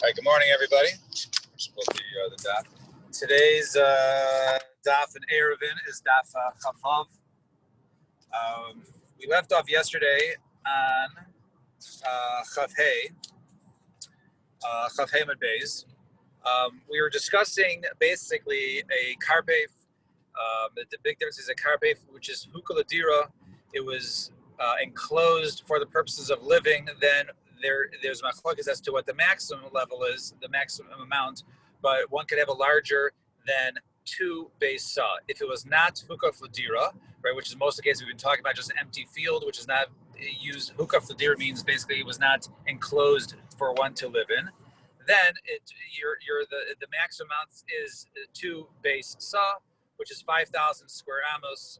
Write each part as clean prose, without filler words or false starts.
All right, good morning, everybody. We're supposed to be the daf. Today's daf and Erevin is daf Chavav. We left off yesterday on Chav Hey Mad Beis. We were discussing basically a karpef. The big difference is a karpef, which is hukaladira. It was enclosed for the purposes of living. Then there's machlokes as to what the maximum level is, the maximum amount, but one could have a larger than 2 base saw. If it was not hukaf ladira, right, which is most of the cases we've been talking about, just an empty field, which is not used. Hukaf ladira means basically it was not enclosed for one to live in. Then the maximum amount is 2 base saw, which is 5,000 square amos.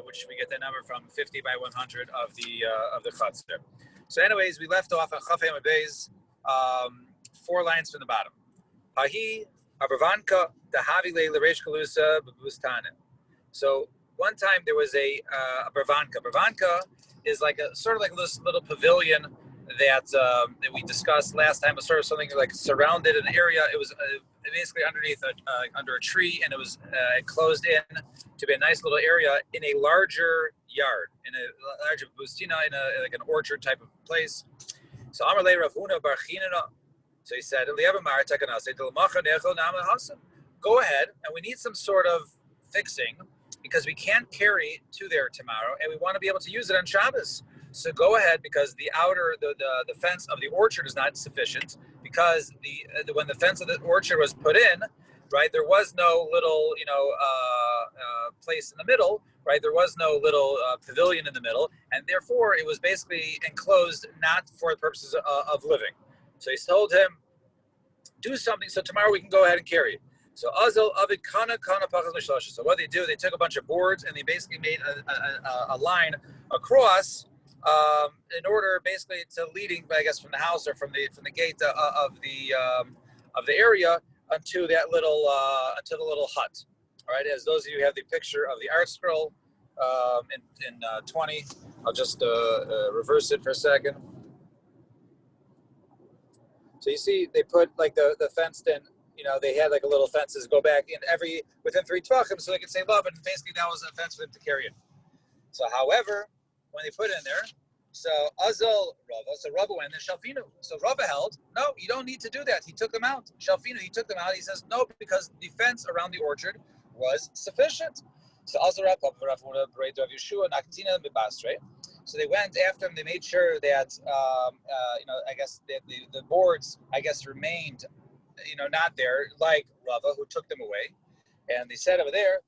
Which we get that number from 50 by 100 of the chutzner. So, anyways, we left off on Chaf Mad Beis, 4 lines from the bottom. Hahi abravanka dahavile l'reish kalusa b'bustane. So one time there was a bravanka. Bravanka is like a sort of like this little pavilion that we discussed last time. It was sort of something like surrounded an area. It was basically underneath under a tree, and it was closed in to be a nice little area in a larger yard, in a larger bustina, like an orchard type of place. So Amarle Rav Huna bar Chinana. So he said, go ahead, and we need some sort of fixing because we can't carry to there tomorrow, and we want to be able to use it on Shabbos. So go ahead, because the outer, the fence of the orchard is not sufficient, because when the fence of the orchard was put in, right, there was no little, place in the middle, right? There was no little pavilion in the middle, and therefore it was basically enclosed, not for the purposes of living. So he told him, do something so tomorrow we can go ahead and carry it. So Azal Avid Kana Pachas Mishlosha. So what they do, they took a bunch of boards and they basically made a line across in order basically to leading, I guess, from the house or from the gate of the area unto that little the little hut. All right, as those of you who have the picture of the art scroll in 20, I'll just reverse it for a second. So you see, they put like the fenced in. They had like a little fences go back in within 3 tvachim, so they could say love, and basically that was a fence for them to carry it. So, however, when they put it in there, so Azal Rava, so Rava went and Shalfinu. So Rava held, no, you don't need to do that. He took them out. Shalfinu, he took them out. He says no, because the fence around the orchard was sufficient. So Azal Rav Yeshua Naktina Bibastre. So they went after him. They made sure that I guess the boards, I guess, remained, not there, like Rava, who took them away. And they said over there,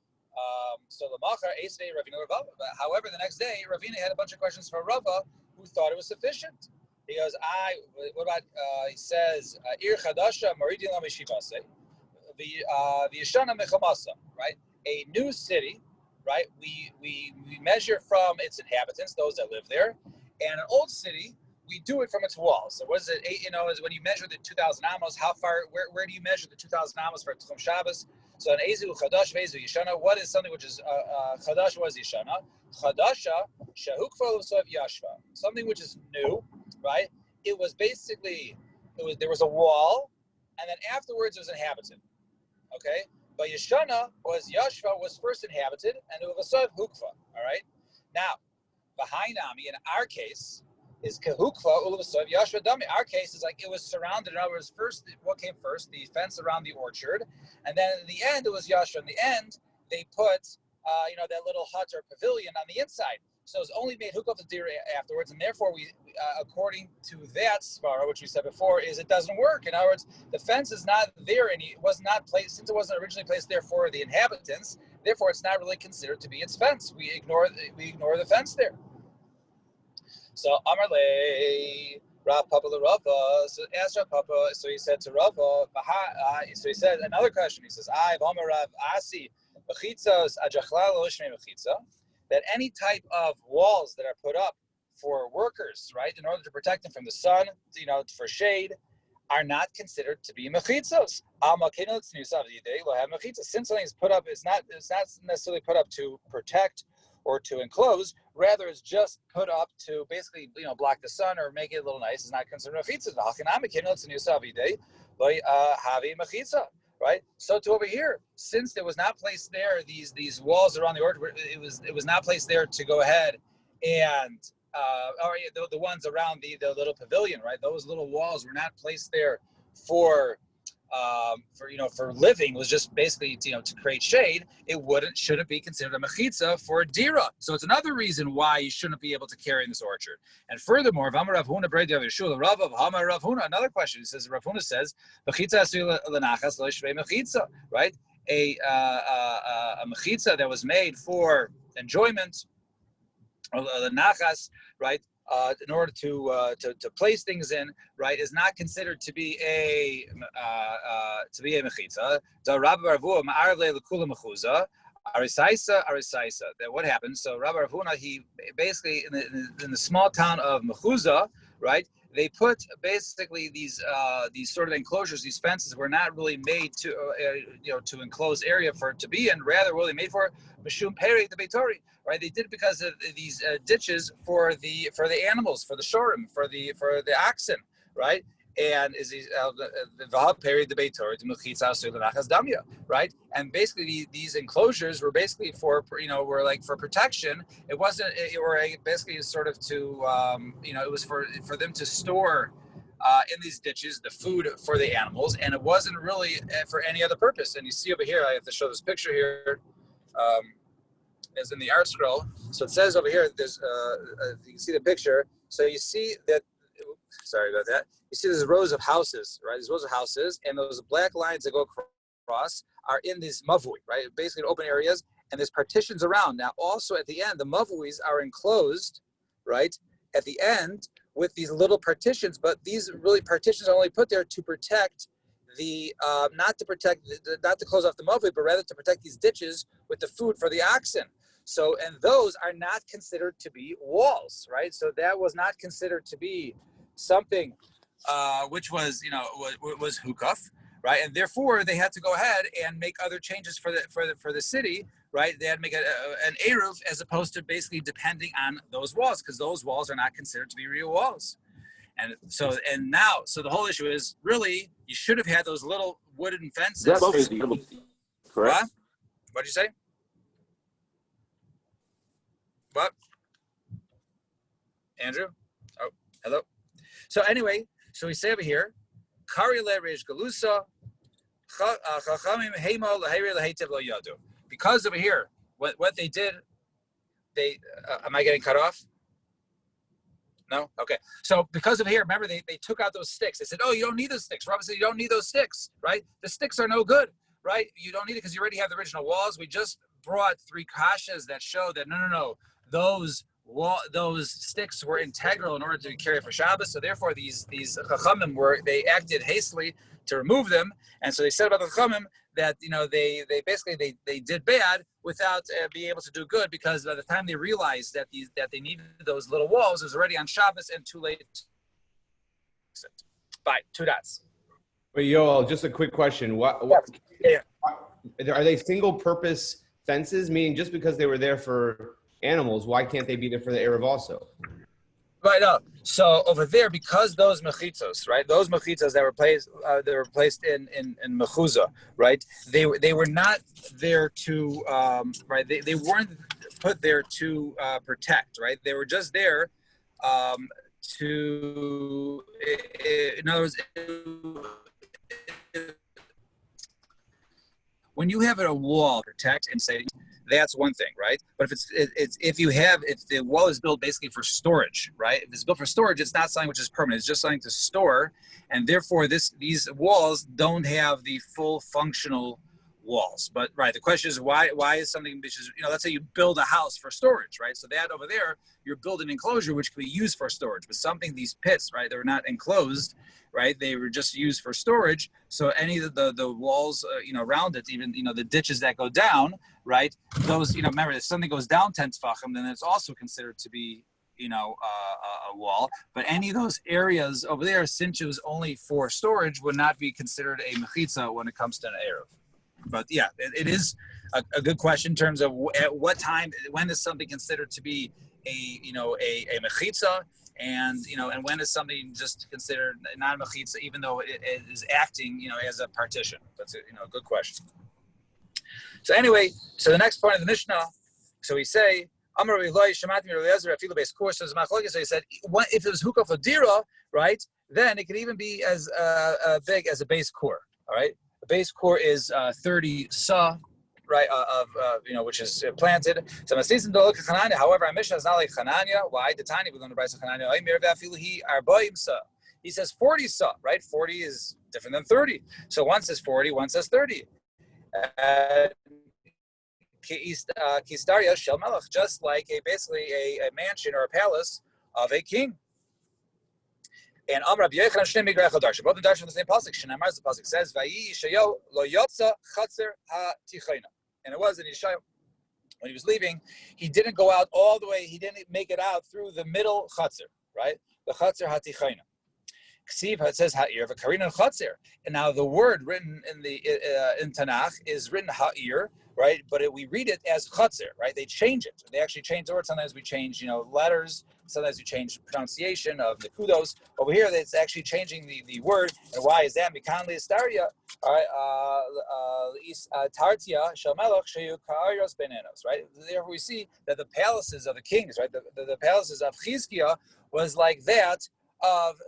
so Lamachar Esvei Ravina Rava. However, the next day, Ravina had a bunch of questions for Rava, who thought it was sufficient. He goes, what about, he says, Ir Chadasha Maridin Lameshivase, the Yeshana Mechamasa, right? A new city, right? We measure from its inhabitants, those that live there, and an old city, we do it from its walls. So what is it? Is when you measure the 2,000 amos, how far? Where do you measure the 2,000 amos for Tchum Shabbos? So an Ezu Chadash Vezu Yeshana. What is something which is Chadash? Was Yeshana? Chadasha Shahukfa L'Sof Yashva. Something which is new, right? It was basically there was a wall, and then afterwards it was inhabited. Okay, but Yeshana Yashva was first inhabited, and it was L'Sof Hukfa. All right. Now, V'hainami in our case is Kahukva Ulavasov Yashva Dami. Our case is like it was surrounded. In other words, first, what came first? The fence around the orchard, and then in the end, it was Yashva. In the end, they put, that little hut or pavilion on the inside. So it was only made Hukov Deer afterwards, and therefore we, according to that svara, which we said before, is it doesn't work. In other words, the fence is not there, and it was not placed since it wasn't originally placed there for the inhabitants. Therefore, it's not really considered to be its fence. We ignore the fence there. So Amarle Rav Papa Rava. So asked Rav Papa. So he said to Rava. So he said another question. He says, "I V'Amar Rav Asi Bechitzos Ajachlal Lishmei Mechitza." That any type of walls that are put up for workers, right, in order to protect them from the sun, for shade, are not considered to be mechitzos. Since something is put up, it's not necessarily put up to protect or to enclose. Rather, it's just put up to basically, block the sun or make it a little nice. It's not considered mechitza. Right. So to over here, since there was not placed there these walls around the orchard, it was not placed there to go ahead and or the ones around the little pavilion, right? Those little walls were not placed there for living. It was just basically to create shade. Shouldn't be considered a mechitza for dira. So it's another reason why you shouldn't be able to carry in this orchard. And furthermore, another question. It says Rav Huna says mechitza asu lenachas lo shvei mechitza, right? A mechitza that was made for enjoyment, or the nachas, right? In order to place things in, right, is not considered to be a mechitza. That what happens? So Rabbi Rav Huna, he basically in the small town of Mechuza, right? They put basically these sort of enclosures, these fences were not really made to to enclose area for it to be in. Rather, really made for mishum peri the beitori, right? They did it because of these ditches for the animals, for the shorim, for the oxen, right? And is peri the beitori the mechitza asu lenachas damya, right? And basically these enclosures were basically were like for protection. It wasn't, basically sort of to, it was for them to store in these ditches the food for the animals, and it wasn't really for any other purpose. And you see over here, I have to show this picture here, as in the art scroll. So it says over here, there's, you can see the picture. So you see that, sorry about that. You see there's rows of houses, right? There's rows of houses, and those black lines that go across are in these mavui, right? Basically open areas, and there's partitions around. Now, also at the end, the mavuis are enclosed, right? At the end with these little partitions, but these really partitions are only put there to protect the, not to close off the mavui, but rather to protect these ditches with the food for the oxen. So, and those are not considered to be walls, right? So that was not considered to be something which was, was hukaf, right? And therefore they had to go ahead and make other changes for the city, right? They had to make an eruv as opposed to basically depending on those walls, because those walls are not considered to be real walls. And so, so the whole issue is really you should have had those little wooden fences. That is correct. What did you say? What? Andrew? Oh, hello. So anyway, so we say over here, because over here, what they did, am I getting cut off? No? Okay. So because of here, remember, they took out those sticks. They said, oh, you don't need those sticks. Robert said, you don't need those sticks, right? The sticks are no good, right? You don't need it because you already have the original walls. We just brought 3 kashas that show that, no. Those sticks were integral in order to be carried for Shabbos. So therefore, these chachamim they acted hastily to remove them, and so they said about the chachamim that they basically did bad without being able to do good, because by the time they realized that they needed those little walls, it was already on Shabbos and too late. Fine, 2 dots. But Yoel, just a quick question: what are they single-purpose fences? Meaning, just because they were there for animals, why can't they be there for the Erev also? Right up. So over there, because those mechitzos, right? Those mechitzos that were placed in Mechuza, right? They were not there to right. They weren't put there to protect, right? They were just there to, in other words, when you have a wall protect and say, that's one thing, right? But if the wall is built basically for storage, right? If it's built for storage, it's not something which is permanent. It's just something to store, and therefore these walls don't have the full functional walls. But right, the question is why is something which is, let's say you build a house for storage, right? So that over there, you're building an enclosure which can be used for storage. But these pits, right? They're not enclosed, right? They were just used for storage. So any of the walls, around it, even, the ditches that go down, right? Those, remember, if something goes down 10 tefachim, then it's also considered to be, a wall. But any of those areas over there, since it was only for storage, would not be considered a mechitza when it comes to an eruv. But yeah, it is a good question in terms of at what time, when is something considered to be a mechitza, and and when is something just considered not a mechitza, even though it is acting as a partition. That's a good question. So anyway, so the next part of the Mishnah, so we say, Amar Rabbi Shemati Rabbi Eliezer Afilu Beis Kor. So he said, if it was hukah for dira, right, then it could even be as big as a base core. All right, the base core is 30 sa, right, which is planted. So however, our Mishnah is not like Chananya. Why? The tiny we learn the price of Chananya. He says 40 sa, right? 40 is different than 30. So one says 40, one says 30. Kistaria shel melech, just like basically a mansion or a palace of a king. And Amar Rabbi Yochanan Shnei Migrei Chadarsha. Both the darshan the same pasuk. Shnei the pasuk says, "Vayi Yishayahu lo yotza chatzer hatichayna." And it was in Yishayahu when he was leaving, he didn't go out all the way. He didn't make it out through the middle chatzer, right? The chatzer hatichayna. Ksiv, it says ha'ir v'karina chatzer. And now the word written in the in Tanakh is written ha'ir, right? But we read it as chatzer, right? They change it. They actually change the word. Sometimes we change, letters. Sometimes we change pronunciation of the kudos. Over here, it's actually changing the word. And why is that? Mikanli Astaria, all right? Tartia Shamelach Shayu Kairos Benenos, right? Therefore, we see that the palaces of the kings, right? The palaces of Chizkiah was like that of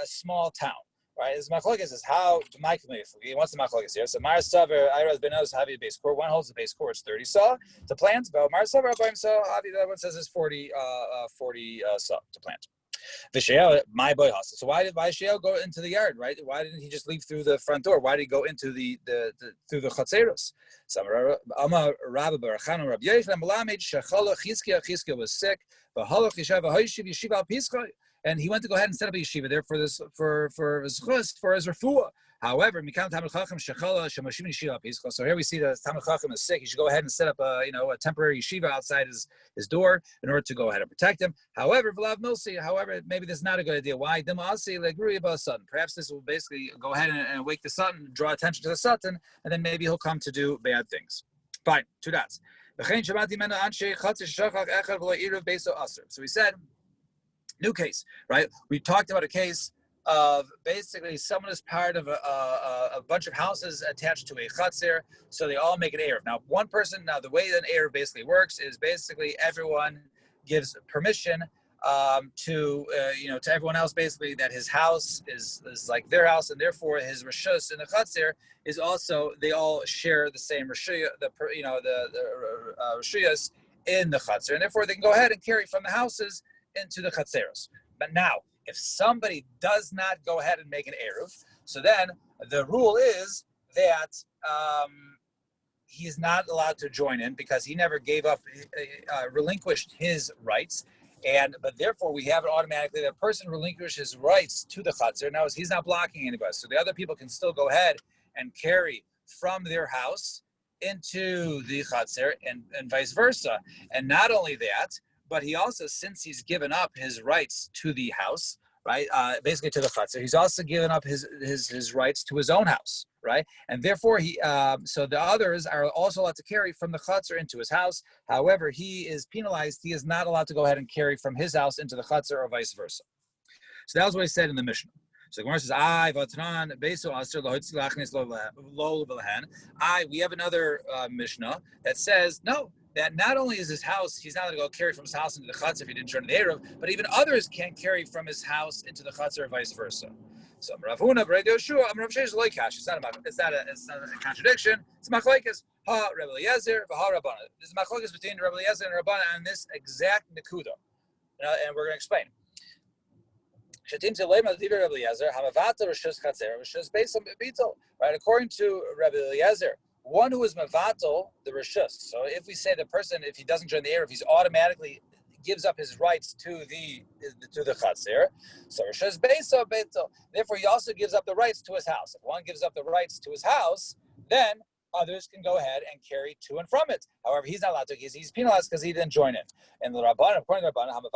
a small town. Right, as Machlokes is how he wants the Machlokes here. So Mar Saver Iras Benos Havi base core. One holds the base core, it's 30 saw to plant. But Mar Saver Abayim saw Havi, the other one says is 40 saw to plant. Vishayel, my boy hustle. So why did Vishayel go into the yard? Right? Why didn't he just leave through the front door? Why did he go into the through the chatzeros? Amar Rabbi Barachan Rabbi Yochanan Melamed Shechala Chizkiah was sick. V'halach Yeshiva V'hoishiv Yeshiva Al Pischa. And he went to go ahead and set up a yeshiva there for his refuah. However, so here we see that Talmid Chacham is sick. He should go ahead and set up a temporary yeshiva outside his door in order to go ahead and protect him. However, maybe this is not a good idea. Why? Perhaps this will basically go ahead and wake the Satan, draw attention to the Satan, and then maybe he'll come to do bad things. Fine, 2 dots. So he said, new case, right? We talked about a case of basically someone is part of a bunch of houses attached to a chatzir, so they all make an eruv. Now, the way that an eruv basically works is basically everyone gives permission to everyone else basically that his house is like their house, and therefore his rishus in the chatzir is also, they all share the same rishuyah, the rishuyas in the chatzir, and therefore they can go ahead and carry from the houses into the chatzeros. But now, if somebody does not go ahead and make an eruv, so then the rule is that he's not allowed to join in because he never gave up, relinquished his rights, but therefore we have it automatically. The person relinquished his rights to the chatzer. Now he's not blocking anybody, so the other people can still go ahead and carry from their house into the chatzer and vice versa. And not only that, but he also, since he's given up his rights to the house, right, basically to the chatzar, he's also given up his rights to his own house, right? And therefore, so the others are also allowed to carry from the chatzar into his house. However, he is penalized. He is not allowed to go ahead and carry from his house into the chatzar or vice versa. So that was what he said in the Mishnah. So the Gemara says, we have another Mishnah that says, no, that not only is his house, he's not going to go carry from his house into the chatzar if he didn't turn the eruv, but even others can carry from his house into the chatzar or vice versa. So Rav Huna, Rav Yoshua, Rav Sheish loikash. It's not a contradiction. It's machlokes. Ha Rav Eliezer, v'ha Rabbana. This is machlokes between Rav Eliezer and Rabbana on this exact nekuda, and we're going to explain. Right, according to Rabbi Eliezer, one who is mevatel the rishus. So if we say the person, if he doesn't join the eruv, he's automatically gives up his rights to the chatzir. So rishus beisa beito. Therefore, he also gives up the rights to his house. If one gives up the rights to his house, then others can go ahead and carry to and from it. However, he's not allowed to. He's penalized because he didn't join in. And the Rabban, according to the Rabban, however,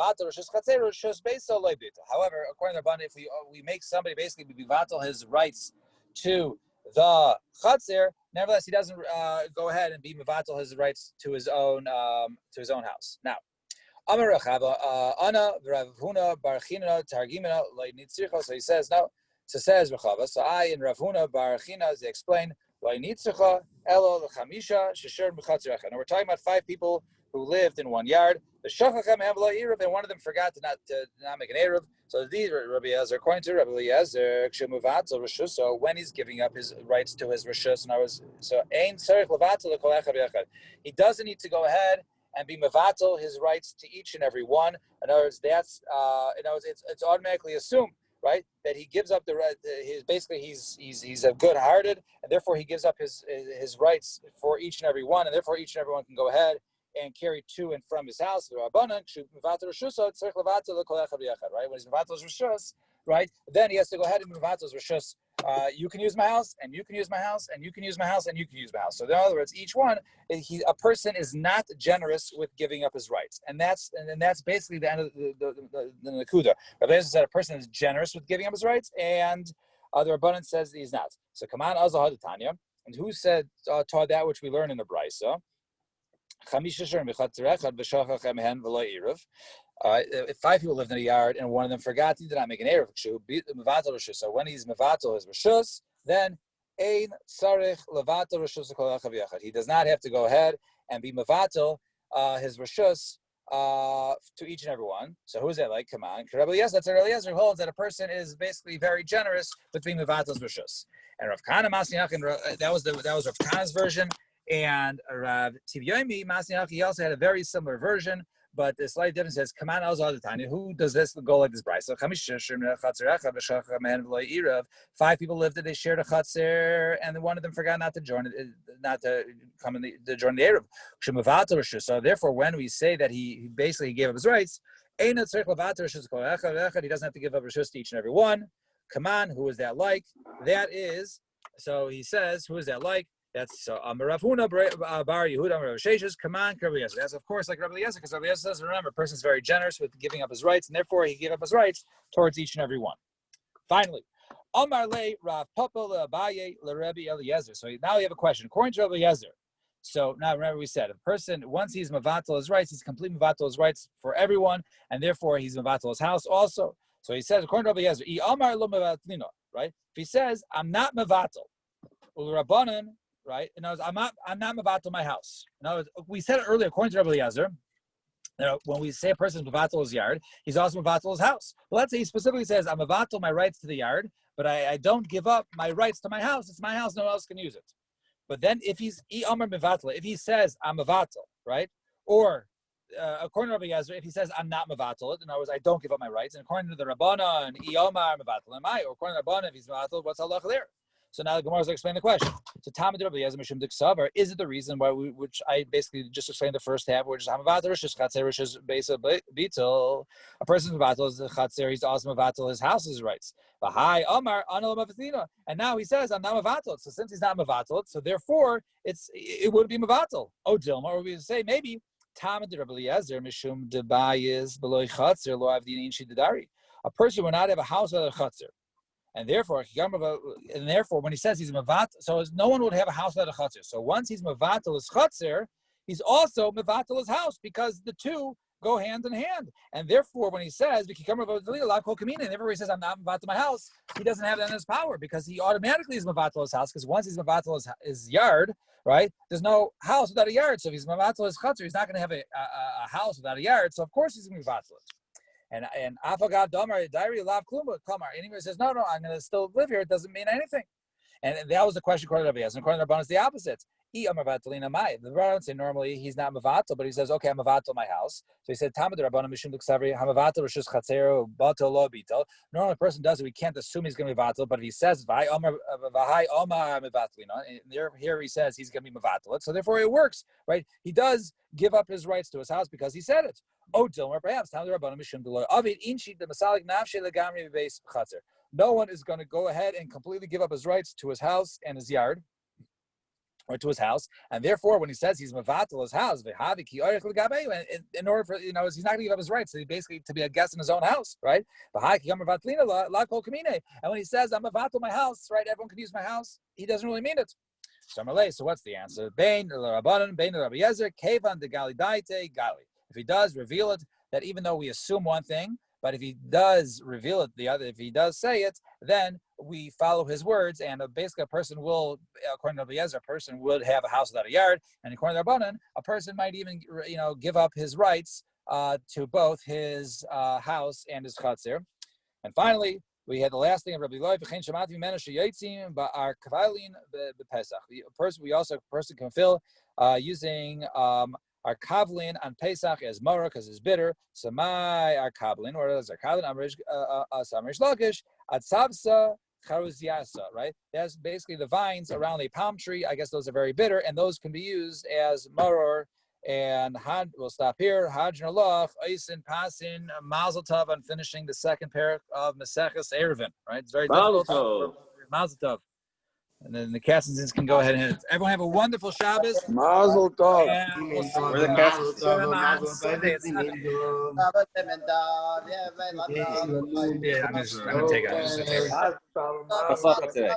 according to the Rabban, if we make somebody basically be vatal his rights to the chatzir, nevertheless, he doesn't go ahead and be mevatel his rights to his own house. Now, Amar Rechava, Ana Rav Huna Bar China Targimina Nitzricha. So he says no. So says Rechava. So I and Rav Huna Bar China, they explain Nitzricha Elo L'Chamisha Shesher B'Chatzrecha. Now we're talking about 5 people who lived in one yard. The Shachachem Havla Eruv, and one of them forgot to not make an Eruv. So these Rabbi Eliezer, according to Rabbi Eliezer, Kshemuvatzel Rishus. So when he's giving up his rights to his Rishus, so Ein Tzarich Levatzel L'Kol Echad V'Echad. He doesn't need to go ahead and be mevatel his rights to each and every one. In other words, that's it's automatically assumed, right, that he gives up the right. He's a good-hearted, and therefore he gives up his rights for each and every one, and therefore each and every one can go ahead and carry to and from his house. Right, when he's mevatel his rishus, right, then he has to go ahead and mevatel his rishus. You can use my house, and you can use my house, and you can use my house, and you can use my house. So in other words, each one, a person is not generous with giving up his rights, and that's basically the end of the nakuda. Rabbi Yosef said a person is generous with giving up his rights, and the Rabbanan says he's not. So come on, Azah Tanya, and who said taught that which we learn in the Brisa? If 5 people lived in a yard and one of them forgot, he did not make an eruv. So when he's mevatel his rishus, then ein sarich levatel rishus kol echad v'echad. He does not have to go ahead and be mevatel his rishus to each and every one. So who is that like? Come on, Rabbi Eliezer. That's Rabbi Eliezer holds that a person is basically very generous with being mevatel his rishus. And Rav Kana Masniach, that was Rav Kana's version. And Rav Yomi Masniach, he also had a very similar version. But the slight difference is, come on, who does this go like this? So 5 people lived it, they shared a chatzir, and one of them forgot not to join the Eruv. So therefore, when we say that he basically gave up his rights, he doesn't have to give up rishus to each and every one. Come on, who is that like? That is, so he says, who is that like? That's so Rav Huna Bar Yehuda Rav Sheshes. Come on, Rabbi Eliezer. That's of course like Rabbi Eliezer, because Rabbi Eliezer says, remember, a person's very generous with giving up his rights, and therefore he gave up his rights towards each and every one. Finally, Amar Le Rav Papa LeAbaye LeRabbi Eliezer. So now we have a question. According to Rabbi Eliezer, so now remember we said a person once he's mevatel his rights, he's complete mevatel his rights for everyone, and therefore he's mevatel his house also. So he says, according to Rabbi Eliezer, Amar Lo Mevatlino, right? If he says, I'm not mevatel, Rabbanan. Right? In other words, I'm not mevatel my house. In other words, we said it earlier, according to Rabbi Eliezer, when we say a person is mevatel his yard, he's also mevatel his house. Well, let's say he specifically says, I'm mevatel my rights to the yard, but I don't give up my rights to my house. It's my house, no one else can use it. But then if he's mevatel, if he says, I'm mevatel, right? Or according to Rabbi Eliezer, if he says, I'm not mevatel, in other words, I don't give up my rights. And according to the Rabbanan, Omar mevatel am I? Or according to Rabbanan, if he's mevatel, what's halacha there? So now the Gemara is going to explain the question. So Talmud Rabbi Eliezer Mishum Diksavar, is it the reason why which I basically just explained the first half, which is Hamavat Rishus Chatzer Rishus Besa Beetle. A person's mevatel is the Chatzer, he's also mevatel his house's rights. V'hai Amar Anal Mavatina, and now he says I'm not mevatel. So since he's not mevatel, so therefore it would be mevatel. Oh Dilma, or we would say maybe Talmud Rabbi Eliezer Mishum Debayis Beloy Chatzer Lo Avdin Inshi Dedari. A person would not have a house without a Chatzer. And therefore, when he says he's mevatel, so no one would have a house without a chatzir. So once he's mevatel his chatzir, he's also mevatel his house, because the two go hand in hand. And therefore, when he says, and therefore he says, I'm not mevatel my house, he doesn't have that in his power, because he automatically is mevatel his house, because once he's mevatel his yard, right, there's no house without a yard. So if he's mevatel his chatzir, he's not going to have a house without a yard. So of course he's going to be mevatel it. And Afagav Damar Diary Lav Kluma Kamar. Anybody says, no, I'm going to still live here. It doesn't mean anything. And that was the question according to Rabbi Yaz. And according to Rabban, it's the opposite. The Rabban say normally he's not mevatel, but he says, okay, I'm mevatel my house. So he said, Tamad Rabban Mishum Duksavri Hamavatel Rishus Chatzero Batel Lo Bitel. Normally a person does it, we can't assume he's going to be mevatel, but if he says Vai Omar Vahai Omar Mevatlino, and here he says he's going to be mevatel it. So therefore it works, right? He does give up his rights to his house because he said it. Oh, Dilma, perhaps Tamad Rabban Mishum Deloy Avid Inchi the Masalik Nafshe Legamri Base Chatzer. No one is going to go ahead and completely give up his rights to his house and his yard. or to his house, and therefore, when he says he's mevatel his house, in order for he's not going to give up his rights, so he basically to be a guest in his own house, right? And when he says I'm mevatel my house, right, everyone can use my house, he doesn't really mean it. So what's the answer? If he does reveal it, that even though we assume one thing, but if he does reveal it, the other, if he does say it, then we follow his words, and basically a person will, according to Rabbi Yezer, a person would have a house without a yard, and according to Rabbanan, a person might even, give up his rights to both his house and his chatzir. And finally, we had the last thing of Rabbi Loi. A person can fill using our kavlin on Pesach as mora because it's bitter. So my our kavlin, or as our kavlin, Samrish Lakish, Atzabsa Charuziasa, right? That's basically the vines around a palm tree. I guess those are very bitter, and those can be used as maror. And we'll stop here. Hadjin Allah, Aisin, Pasin, Mazel Tov on finishing the second pair of Maseches Eruvin, right? It's very difficult. Mazel Tov. And then the Kassens can go ahead and hit it. Everyone have a wonderful Shabbos. Mazel Tov. And we'll see Where the Kassens? on Sunday. It's Sunday. Yeah, I'm gonna take it. What's up today?